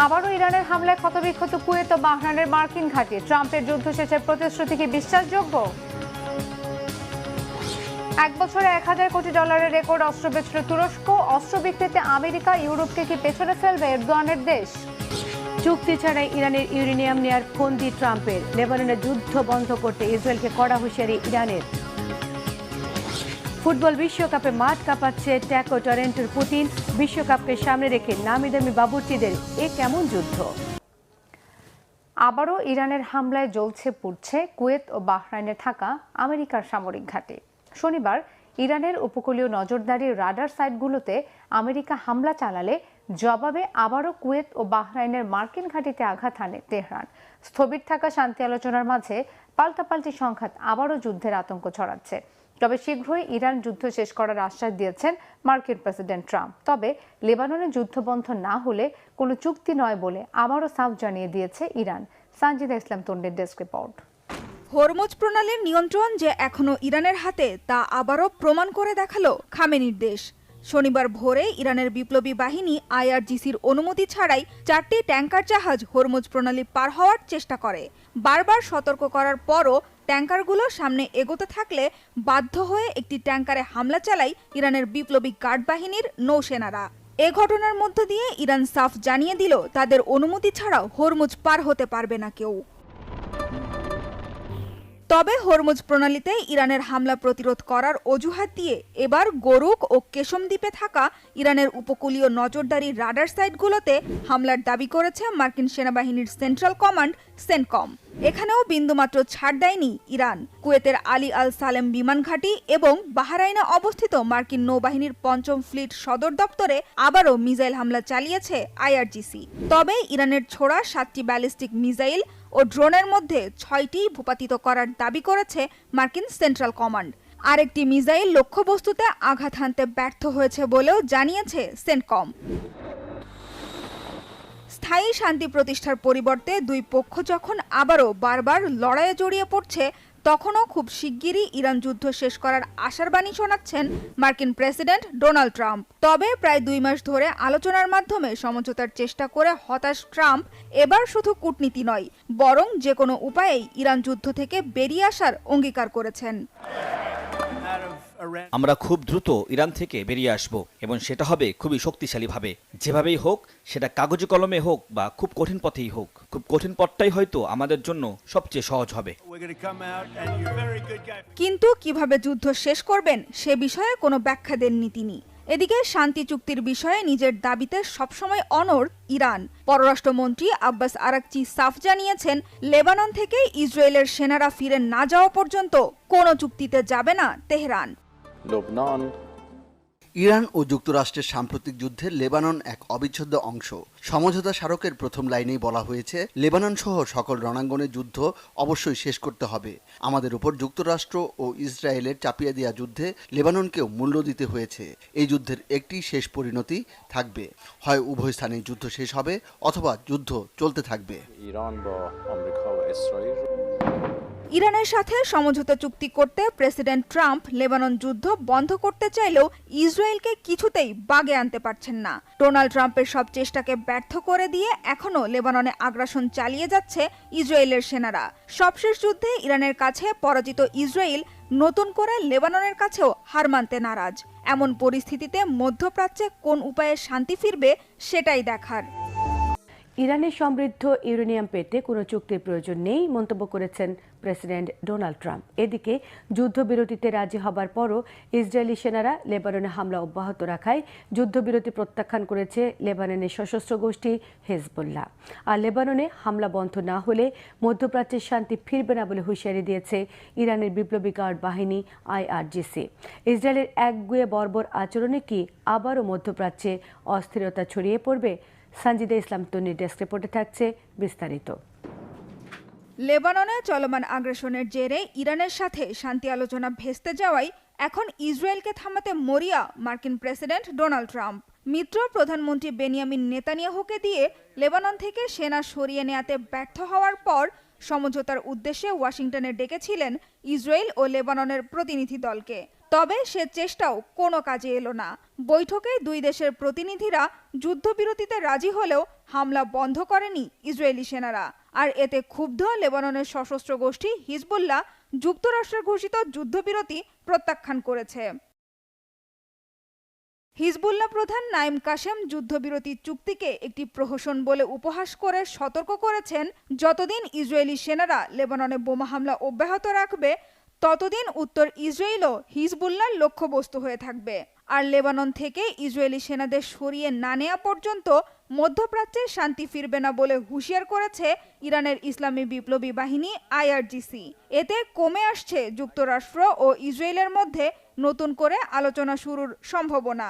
আবারও ইরানের হামলায় ক্ষতবিক্ষত কুয়েত ও বাহরাইনের মার্কিন ঘাঁটি। ট্রাম্পের যুদ্ধ শেষের প্রতিশ্রুতি কি বিশ্বাসযোগ্য? এক বছরে $1000 কোটি রেকর্ড অস্ত্র বেচল তুরস্ক। অস্ত্র বিক্রিতে আমেরিকা ইউরোপকে কি পেছনে ফেলবে এরদোয়ানের দেশ? চুক্তি ছাড়াই ইরানের ইউরেনিয়াম নেয়ার ফন্দি ট্রাম্পের। লেবাননের যুদ্ধ বন্ধ করতে ইসরায়েলকে কড়া হুঁশিয়ারি ইরানের। ফুটবল বিশ্বকাপে মাঠ কাঁপাচ্ছে ট্যাকো টরেন্টোর পুতিন। বিশ্বকাপকে সামনে রেখে নামি দামি বাবুর্চিদের এ কেমন যুদ্ধ? আবারও ইরানের হামলায় জ্বলছে পুড়ছে কুয়েত ও বাহরাইনে থাকা আমেরিকার সামরিক ঘাঁটি। শনিবার ইরানের উপকূলীয় নজরদারি রাডার সাইটগুলোতে আমেরিকা হামলা চালালে জবাবে আবারও কুয়েত ও বাহরাইনের মার্কিন ঘাঁটিতে আঘাত হানে তেহরান। স্থবির থাকা শান্তি আলোচনার মাঝে পাল্টাপাল্টি সংঘাত আবারও যুদ্ধের আতঙ্ক ছড়াচ্ছে। তবে শীঘ্রই ইরান যুদ্ধ শেষ করার আশ্বাস দিয়েছেন মার্কিন প্রেসিডেন্ট ট্রাম্প। তবে লেবাননে যুদ্ধবন্ধ না হলে কোনো চুক্তি নয় বলে আবারও সাফ জানিয়ে দিয়েছে ইরান। সানজিদা ইসলাম তন্ডের ডেস্ক রিপোর্ট। হরমুজ প্রণালীর নিয়ন্ত্রণ যে এখনো ইরানের হাতে তা আবারও প্রমাণ করে দেখালো খামেনির দেশ। শনিবার ভোরে ইরানের বিপ্লবী বাহিনী আইআরজিসির অনুমতি ছাড়াই 4টি ট্যাঙ্কার জাহাজ হরমুজ প্রণালী পার হওয়ার চেষ্টা করে। বারবার সতর্ক করার পরও ট্যাঙ্কারগুলো সামনে এগোতে থাকলে বাধ্য হয়ে একটি ট্যাঙ্কারে হামলা চালায় ইরানের বিপ্লবী গার্ড বাহিনীর নৌসেনারা। এ ঘটনার মধ্য দিয়ে ইরান সাফ জানিয়ে দিল তাদের অনুমতি ছাড়াও হরমুজ পার হতে পারবে না কেউ। তবে হরমুজ প্রণালীতে ইরানের হামলা প্রতিরোধ করার অজুহাত দিয়ে এবার গোরুক ও কেশম দ্বীপে থাকা ইরানের উপকূলীয় নজরদারি রাডার সাইটগুলোতে হামলার দাবি করেছে মার্কিন সেনাবাহিনীর সেন্ট্রাল কমান্ড সেন্টকম। এখানেও বিন্দুমাত্র ছাড় দেয়নি ইরান। কুয়েতের আলী আল সালেম বিমান ঘাঁটি এবং বাহরাইনে অবস্থিত মার্কিন নৌবাহিনীর 5ম ফ্লিট সদর দপ্তরে আবারও মিসাইল হামলা চালিয়েছে আইআরজিসি। তবে ইরানের ছোড়া 7টি ব্যালিস্টিক মিসাইল ও ড্রোনের মধ্যে 6টি ভূপাতিত করার দাবি করেছে মার্কিন সেন্ট্রাল কমান্ড। আরেকটি মিসাইল লক্ষ্যবস্তুতে আঘাত হানতে ব্যর্থ হয়েছে বলেও জানিয়েছে সেন্টকম। স্থায়ী শান্তি প্রতিষ্ঠার পরিবর্তে দুই পক্ষ যখন আবারও বারবার লড়াইয়ে জড়িয়ে পড়ছে, তখনও খুব শিগগিরই ইরান যুদ্ধ শেষ করার আশার বাণী শোনাচ্ছেন মার্কিন প্রেসিডেন্ট ডোনাল্ড ট্রাম্প। তবে প্রায় 2 মাস ধরে আলোচনার মাধ্যমে সমঝোতার চেষ্টা করে হতাশ ট্রাম্প এবার শুধু কূটনীতি নয়, বরং যে কোনো উপায়েই ইরান যুদ্ধ থেকে বেরিয়ে আসার অঙ্গীকার করেছেন। আমরা খুব দ্রুত ইরান থেকে বেরিয়ে আসব এবং সেটা হবে খুবই শক্তিশালীভাবে। যেভাবেই হোক, সেটা কাগজে কলমে হোক বা খুব কঠিন পথেই হোক, খুব কঠিন পথটাই হয়তো আমাদের জন্য সবচেয়ে সহজ হবে। কিন্তু কিভাবে যুদ্ধ শেষ করবেন সে বিষয়ে কোনো ব্যাখ্যা দেননি তিনি। এদিকে শান্তি চুক্তির বিষয়ে নিজের দাবিতে সবসময় অনড় ইরান। পররাষ্ট্রমন্ত্রী আব্বাস আরাকচি সাফ জানিয়েছেন, লেবানন থেকে ইসরায়েলের সেনারা ফিরে না যাওয়া পর্যন্ত কোনো চুক্তিতে যাবে না তেহরান। ইরান ও যুক্তরাষ্ট্রের সাম্প্রতিক যুদ্ধে লেবানন এক অবিচ্ছেদ্য অংশ। সমঝোতা স্মারকের প্রথম লাইনেই বলা হয়েছে, লেবানন সহ সকল রণাঙ্গনের যুদ্ধ অবশ্যই শেষ করতে হবে। আমাদের উপর যুক্তরাষ্ট্র ও ইসরায়েলের চাপিয়ে দেওয়া যুদ্ধে লেবাননকেও মূল্য দিতে হয়েছে। এই যুদ্ধের একটি শেষ পরিণতি থাকবে, হয় উভয় স্থানে যুদ্ধ শেষ হবে অথবা যুদ্ধ চলতে থাকবে। ইরানের সাথে সমঝোতা চুক্তি করতে প্রেসিডেন্ট ট্রাম্প লেবানন যুদ্ধ বন্ধ করতে চাইলেও ইসরায়েলকে কিছুতেই বাগে আনতে পারছেন না। ডোনাল্ড ট্রাম্পের সব চেষ্টাকে ব্যর্থ করে দিয়ে এখনও লেবাননে আগ্রাসন চালিয়ে যাচ্ছে ইসরায়েলের সেনারা। সবশেষ যুদ্ধে ইরানের কাছে পরাজিত ইসরায়েল নতুন করে লেবাননের কাছেও হার মানতে নারাজ। এমন পরিস্থিতিতে মধ্যপ্রাচ্যে কোন উপায়ে শান্তি ফিরবে সেটাই দেখার। ইরানের সমৃদ্ধ ইউরেনিয়াম পেতে কোনো চুক্তির প্রয়োজন নেই মন্তব্য করেছেন প্রেসিডেন্ট ডোনাল্ড ট্রাম্প। এদিকে যুদ্ধবিরতিতে রাজি হবার পরও ইসরায়েলি সেনারা লেবাননে হামলা অব্যাহত রাখায় যুদ্ধবিরতি প্রত্যাখ্যান করেছে লেবাননের সশস্ত্র গোষ্ঠী হেজবুল্লাহ। আর লেবাননে হামলা বন্ধ না হলে মধ্যপ্রাচ্যের শান্তি ফিরবে না বলে হুঁশিয়ারি দিয়েছে ইরানের বিপ্লবী গার্ড বাহিনী আইআরজিসি। ইসরায়েলের একগুঁয়ে বর্বর আচরণে কি আবারও মধ্যপ্রাচ্যে অস্থিরতা ছড়িয়ে পড়বে? সানজিদা ইসলাম তন্নির ডেস্ক রিপোর্টে থাকছে বিস্তারিত। লেবাননে চলমান আগ্রাসনের জেরে ইরানের সাথে শান্তি আলোচনা ভেস্তে যাওয়ায় এখন ইসরায়েলকে থামাতে মরিয়া মার্কিন প্রেসিডেন্ট ডোনাল্ড ট্রাম্প। মিত্র প্রধানমন্ত্রী বেনিয়ামিন নেতানিয়াহুকে দিয়ে লেবানন থেকে সেনা সরিয়ে নেয়াতে ব্যর্থ হওয়ার পর সমঝোতার উদ্দেশ্যে ওয়াশিংটনে ডেকেছিলেন ইসরায়েল ও লেবাননের প্রতিনিধি দলকে। তবে সে চেষ্টাও কোনো কাজে এলো না। বৈঠকে দুই দেশের প্রতিনিধিরা যুদ্ধবিরতিতে রাজি হলেও হামলা বন্ধ করেনি ইসরায়েলি সেনারা। আর এতে ক্ষুব্ধ লেবাননের সশস্ত্র গোষ্ঠী হিজবুল্লাহ যুক্তরাষ্ট্রের ঘোষিত যুদ্ধবিরতি প্রত্যাখ্যান করেছে। হিজবুল্লাহ প্রধান নাইম কাশেম যুদ্ধবিরতি চুক্তিকে একটি প্রহসন বলে উপহাস করে সতর্ক করেছেন, যতদিন ইসরায়েলি সেনারা লেবাননে বোমা হামলা অব্যাহত রাখবে ততদিন উত্তর ইসরায়েলও হিজবুল্লাহর লক্ষ্যবস্তু হয়ে থাকবে। আর লেবানন থেকে ইসরায়েলি সেনাদের সরিয়ে না নেওয়া পর্যন্ত মধ্যপ্রাচ্যে শান্তি ফিরবে না বলে হুঁশিয়ার করেছে ইরানের ইসলামী বিপ্লবী বাহিনী IRGC। এতে কমে আসছে যুক্তরাষ্ট্র ও ইসরায়েলের মধ্যে নতুন করে আলোচনা শুরুর সম্ভাবনা।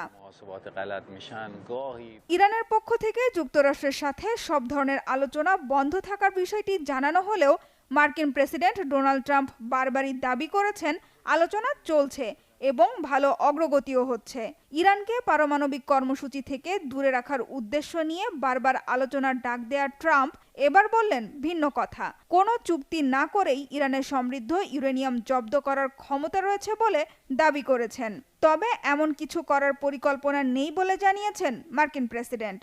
ইরানের পক্ষ থেকে যুক্তরাষ্ট্রের সাথে সব ধরনের আলোচনা বন্ধ থাকার বিষয়টি জানানো হলেও মার্কিন প্রেসিডেন্ট ডোনাল্ড ট্রাম্প বারবারই দাবি করেছেন আলোচনা চলছে এবং ভালো অগ্রগতিও হচ্ছে। ইরানকে পারমাণবিক কর্মসূচি থেকে দূরে রাখার উদ্দেশ্য নিয়ে বারবার আলোচনার ডাক দেয়া ট্রাম্প এবার বললেন ভিন্ন কথা। কোনো চুক্তি না করেই ইরানের সমৃদ্ধ ইউরেনিয়াম জব্দ করার ক্ষমতা রয়েছে বলে দাবি করেছেন। তবে এমন কিছু করার পরিকল্পনা নেই বলে জানিয়েছেন মার্কিন প্রেসিডেন্ট।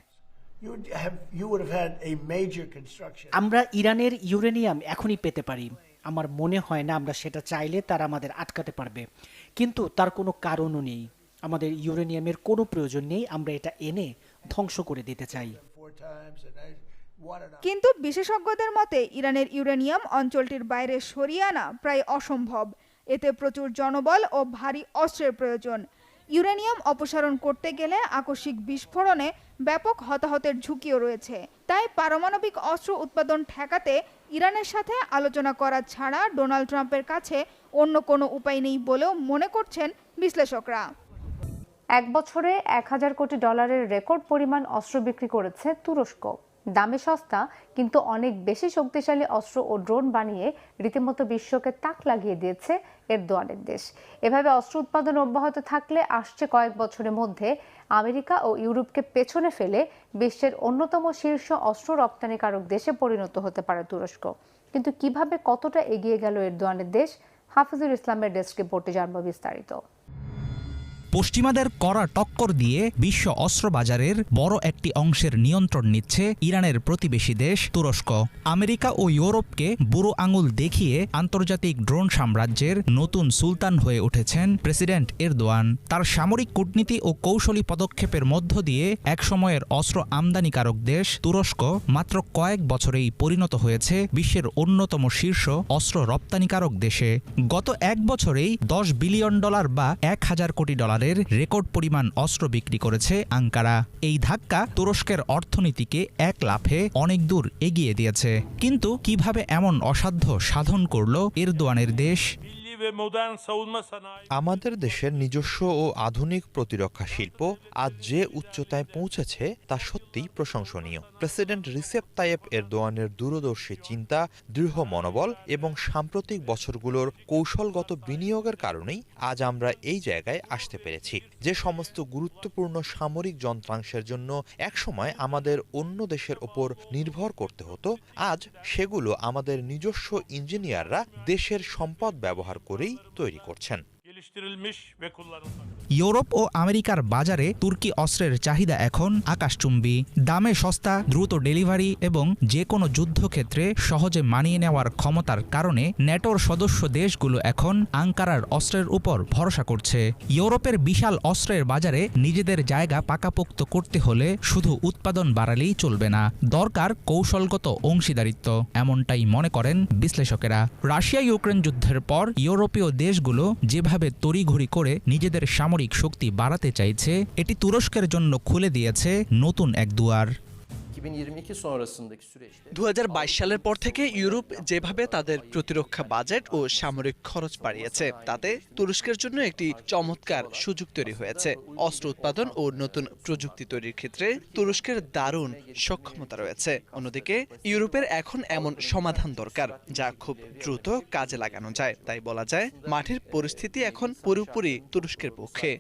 আমরা ইরানের ইউরেনিয়াম এখনই পেতে পারি। আমার মনে হয় না আমরা সেটা চাইলে তারা আমাদের আটকাতে পারবে, কিন্তু তার কোনো কারণও নেই। আমাদের ইউরেনিয়ামের কোনো প্রয়োজন নেই, আমরা এটা এনে ধ্বংস করে দিতে চাই। কিন্তু বিশেষজ্ঞদের মতে ইরানের ইউরেনিয়াম অঞ্চলটির বাইরে সরিয়ে আনা প্রায় অসম্ভব। এতে প্রচুর জনবল ও ভারী অস্ত্রের প্রয়োজন। ইউরেনিয়াম অপসারণ করতে গেলে আকস্মিক বিস্ফোরণে ব্যাপক হতাহতের ঝুঁকিও রয়েছে। তাই পারমাণবিক অস্ত্র উৎপাদন ঠেকাতে ইরানের সাথে আলোচনা করা ছাড়া ডোনাল্ড ট্রাম্পের কাছে অন্য কোনো উপায় নেই বলেও মনে করছেন বিশ্লেষকরা। এক বছরে $1000 কোটি রেকর্ড পরিমাণ অস্ত্র বিক্রি করেছে তুরস্ক। দামে সস্তা কিন্তু অনেক বেশি শক্তিশালী অস্ত্র ও ড্রোন বানিয়ে রীতিমতো বিশ্বকে তাক লাগিয়ে দিয়েছে এরদোয়ানের দেশ। এভাবে অস্ত্র উৎপাদন অব্যাহত থাকলে আসছে কয়েক বছরের মধ্যে আমেরিকা ও ইউরোপকে পেছনে ফেলে বিশ্বের অন্যতম শীর্ষ অস্ত্র রপ্তানিকারক দেশে পরিণত হতে পারে তুরস্ক। কিন্তু কিভাবে, কতটা এগিয়ে গেল এরদোয়ানের দেশ? হাফিজুল ইসলামের ডেস্ক রিপোর্টে জানবো বিস্তারিত। পশ্চিমাদের কড়া টক্কর দিয়ে বিশ্ব অস্ত্র বাজারের বড় একটি অংশের নিয়ন্ত্রণ নিচ্ছে ইরানের প্রতিবেশী দেশ তুরস্ক। আমেরিকা ও ইউরোপকে বুড়ো আঙুল দেখিয়ে আন্তর্জাতিক ড্রোন সাম্রাজ্যের নতুন সুলতান হয়ে উঠেছেন প্রেসিডেন্ট এরদোয়ান। তার সামরিক কূটনীতি ও কৌশলী পদক্ষেপের মধ্য দিয়ে একসময়ের অস্ত্র আমদানিকারক দেশ তুরস্ক মাত্র কয়েক বছরেই পরিণত হয়েছে বিশ্বের অন্যতম শীর্ষ অস্ত্র রপ্তানিকারক দেশে। গত এক বছরেই $10 বিলিয়ন বা $1000 কোটি রেকর্ড পরিমাণ অস্ত্র বিক্রি করেছে আঙ্কারা। এই ধাক্কা তুরস্কের অর্থনীতিকে এক লাফে অনেক দূর এগিয়ে দিয়েছে। কিন্তু কিভাবে এমন অসাধ্য সাধন করল এরদোয়ানের দেশ? আমাদের দেশের নিজস্ব ও আধুনিক প্রতিরক্ষা শিল্প আজ যে উচ্চতায় পৌঁছেছে তা সত্যিই প্রশংসনীয়। প্রেসিডেন্ট রিসেপ তাইয়েপ এরদোয়ানের দূরদর্শী চিন্তা, দৃঢ় মনোবল এবং সাম্প্রতিক বছরগুলোর কৌশলগত বিনিয়োগের কারণেই আজ আমরা এই জায়গায় আসতে পেরেছি। যে সমস্ত গুরুত্বপূর্ণ সামরিক যন্ত্রাংশের জন্য একসময় আমাদের অন্য দেশের ওপর নির্ভর করতে হতো, আজ সেগুলো আমাদের নিজস্ব ইঞ্জিনিয়াররা দেশের সম্পদ ব্যবহার করেই তৈরি করছেন। ইউরোপ ও আমেরিকার বাজারে তুর্কি অস্ত্রের চাহিদা এখন আকাশচুম্বী। দামে সস্তা, দ্রুত ডেলিভারি এবং যে কোনো যুদ্ধক্ষেত্রে সহজে মানিয়ে নেওয়ার ক্ষমতার কারণে ন্যাটোর সদস্য দেশগুলো এখন আঙ্কারার অস্ত্রের উপর ভরসা করছে। ইউরোপের বিশাল অস্ত্রের বাজারে নিজেদের জায়গা পাকাপোক্ত করতে হলে শুধু উৎপাদন বাড়ালেই চলবে না, দরকার কৌশলগত অংশীদারিত্ব, এমনটাই মনে করেন বিশ্লেষকেরা। রাশিয়া ইউক্রেন যুদ্ধের পর ইউরোপীয় দেশগুলো যেভাবে তড়িঘড়ি করে নিজেদের সামরিক শক্তি বাড়াতে চাইছে, এটি তুরস্কের জন্য খুলে দিয়েছে নতুন এক দুয়ার। 2022 সালের পর থেকে ইউরোপ যেভাবে তাদের প্রতিরক্ষা বাজেট ও সামরিক খরচ বাড়িয়েছে, তাতে তুরস্কের জন্য একটি চমৎকার সুযোগ তৈরি হয়েছে। অস্ত্র উৎপাদন ও নতুন প্রযুক্তি তৈরির ক্ষেত্রে তুরস্কের দারুণ সক্ষমতা রয়েছে। অন্যদিকে ইউরোপের এখন এমন সমাধান দরকার যা খুব দ্রুত কাজে লাগানো যায়। তাই বলা যায় মাঠের পরিস্থিতি এখন পুরোপুরি তুরস্কের পক্ষে।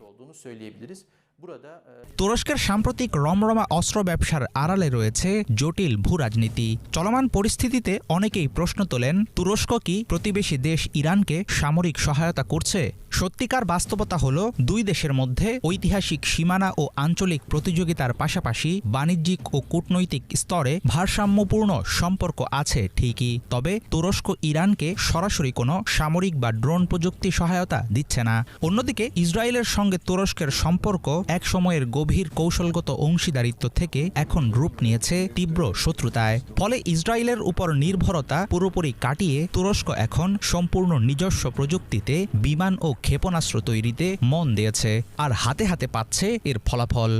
তুরস্কের সাম্প্রতিক রমরমা অস্ত্র ব্যবসার আড়ালে রয়েছে জটিল ভূরাজনীতি। চলমান পরিস্থিতিতে অনেকেই প্রশ্ন তোলেন, তুরস্ক কি প্রতিবেশী দেশ ইরানকে সামরিক সহায়তা করছে? সত্যিকার বাস্তবতা হলো দুই দেশের মধ্যে ঐতিহাসিক সীমানা ও আঞ্চলিক প্রতিযোগিতার পাশাপাশি বাণিজ্যিক ও কূটনৈতিক স্তরে ভারসাম্যপূর্ণ সম্পর্ক আছে ঠিকই, তবে তুরস্ক ইরানকে সরাসরি কোনো সামরিক বা ড্রোন প্রযুক্তি সহায়তা দিচ্ছে না। অন্যদিকে ইসরায়েলের সঙ্গে তুরস্কের সম্পর্ক এক সময়ের গভীর কৌশলগত অংশীদারিত্ব থেকে এখন রূপ নিয়েছে তীব্র শত্রুতায়। ফলে ইসরায়েলের উপর নির্ভরতা পুরোপুরি কাটিয়ে তুরস্ক এখন সম্পূর্ণ নিজস্ব প্রযুক্তিতে বিমান ও ক্ষেপণাস্ত্র তৈরিতে মন দিয়েছে, আর হাতে হাতে পাচ্ছে এর ফলাফল।